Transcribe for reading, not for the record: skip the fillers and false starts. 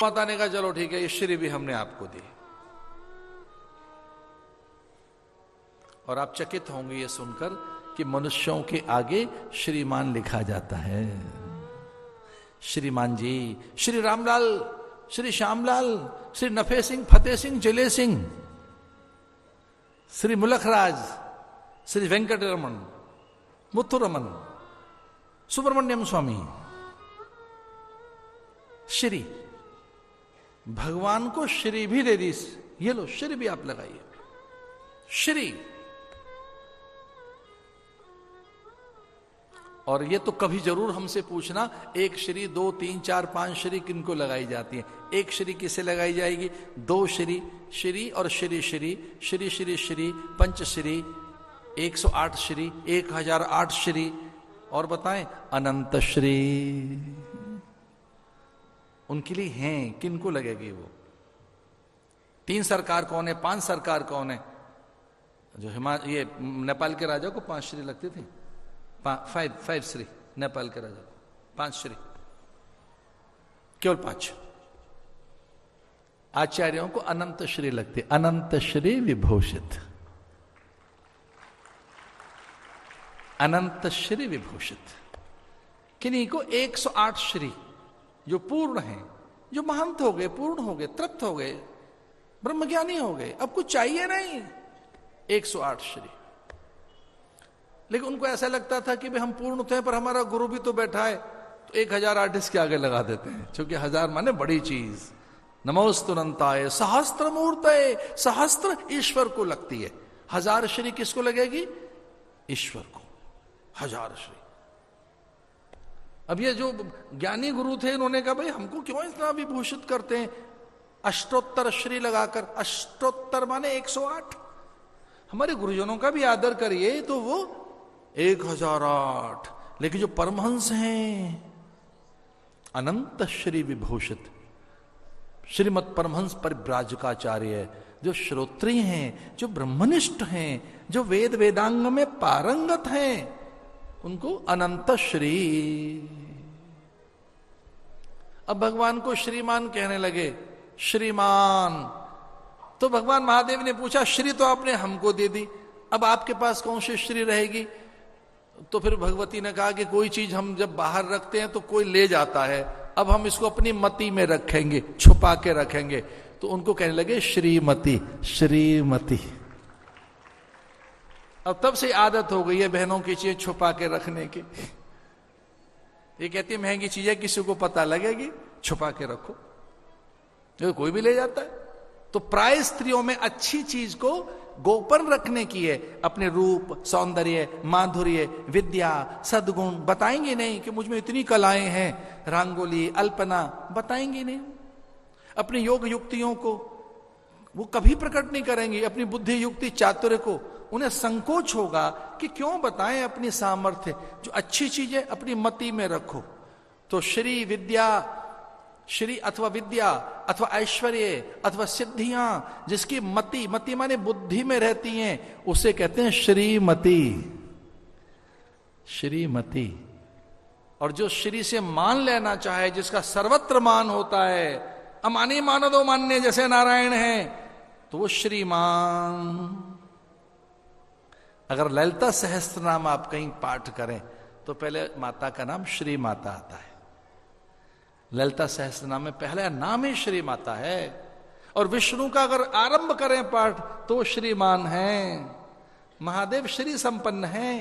माता ने कहा चलो ठीक है, ये श्री भी हमने आपको दी। और आप चकित होंगे ये सुनकर कि मनुष्यों के आगे श्रीमान लिखा जाता है। श्रीमान जी, श्री रामलाल, श्री श्यामलाल, श्री नफे सिंह, फतेह सिंह, जले सिंह, श्री मुलखराज, श्री वेंकटरमण, मुथुरमन, सुब्रमण्यम स्वामी। श्री भगवान को श्री भी दे दी, ये लो श्री भी आप लगाइए। श्री, और ये तो कभी जरूर हमसे पूछना, एक श्री, 2, 3, 4, 5 श्री किनको लगाई जाती है? एक श्री किसे लगाई जाएगी? 2 श्री, श्री और श्री श्री, श्री श्री श्री, पंचश्री, 108 श्री, 1008 श्री, और बताएं अनंत श्री उनके लिए हैं। किनको लगेगी वो? 3 सरकार कौन है? 5 सरकार कौन है? जो ये नेपाल के राजा को 5 श्री लगती थी, 5 श्री नेपाल के राजा को, 5 श्री, केवल 5। आचार्यों को अनंत श्री लगते, अनंत श्री विभूषित, अनंत श्री विभूषित। किन्हीं को 108 श्री, जो पूर्ण हैं, जो महंत हो गए, पूर्ण हो गए, तृप्त हो गए, ब्रह्मज्ञानी हो गए, अब कुछ चाहिए नहीं, 108 श्री। लेकिन उनको ऐसा लगता था कि भाई हम पूर्ण थे, पर हमारा गुरु भी तो बैठा है, तो 1008 इसके आगे लगा देते हैं, क्योंकि 1000 माने बड़ी चीज। नमोस्तुनंताय सहस्त्र मूर्तये, सहस्त्र ईश्वर को लगती है, 1000 श्री किसको लगेगी? ईश्वर को, 1000 श्री। अब ये जो ज्ञानी गुरु थे, इन्होंने कहा भाई हमको क्यों इतना विभूषित करते हैं अष्टोत्तर श्री लगाकर? अष्टोत्तर माने 108। हमारे गुरुजनों का भी आदर करिए, तो वो 1008। लेकिन जो परमहंस हैं अनंत श्री विभूषित, श्रीमद परमहंस परिव्राजकाचार्य, जो श्रोत्री हैं, जो ब्रह्मनिष्ठ हैं, जो वेद वेदांग में पारंगत हैं, उनको अनंत श्री। अब भगवान को श्रीमान कहने लगे, श्रीमान। तो भगवान महादेव ने पूछा, श्री तो आपने हमको दे दी, अब आपके पास कौन सी श्री रहेगी? तो फिर भगवती ने कहा कि कोई चीज हम जब बाहर रखते हैं तो कोई ले जाता है, अब हम इसको अपनी मति में रखेंगे, छुपा के रखेंगे। तो उनको कहने लगे श्रीमती, श्रीमती। अब तब से आदत हो गई है बहनों की चीजें छुपा के रखने की। ये कहती है महंगी चीजें किसी को पता लगेगी, छुपा के रखो, तो कोई भी ले जाता है। तो प्राय स्त्रियों में अच्छी चीज को गोपन रखने की है, अपने रूप, सौंदर्य, माधुर्य, विद्या, सद्गुण बताएंगे नहीं कि मुझ में इतनी कलाएं हैं, रंगोली, अल्पना बताएंगे नहीं। अपनी योग युक्तियों को वो कभी प्रकट नहीं करेंगे, अपनी बुद्धि युक्ति चातुर्य को उन्हें संकोच होगा कि क्यों बताएं अपनी सामर्थ्य। जो अच्छी चीजें अपनी मति में रखो। तो श्री विद्या, श्री अथवा विद्या अथवा ऐश्वर्य अथवा सिद्धियां जिसकी मति, मति माने बुद्धि में रहती हैं, उसे कहते हैं श्रीमती, श्रीमती। और जो श्री से मान लेना चाहे, जिसका सर्वत्र मान होता है, अमानी मानो दो मान्य जैसे नारायण है, तो वो श्रीमान। अगर ललिता सहस्त्र नाम आप कहीं पाठ करें तो पहले माता का नाम श्री माता आता है। ललिता सहस्त्र नाम में पहला नाम ही श्री माता है। और विष्णु का अगर आरंभ करें पाठ तो श्रीमान है। महादेव श्री संपन्न है।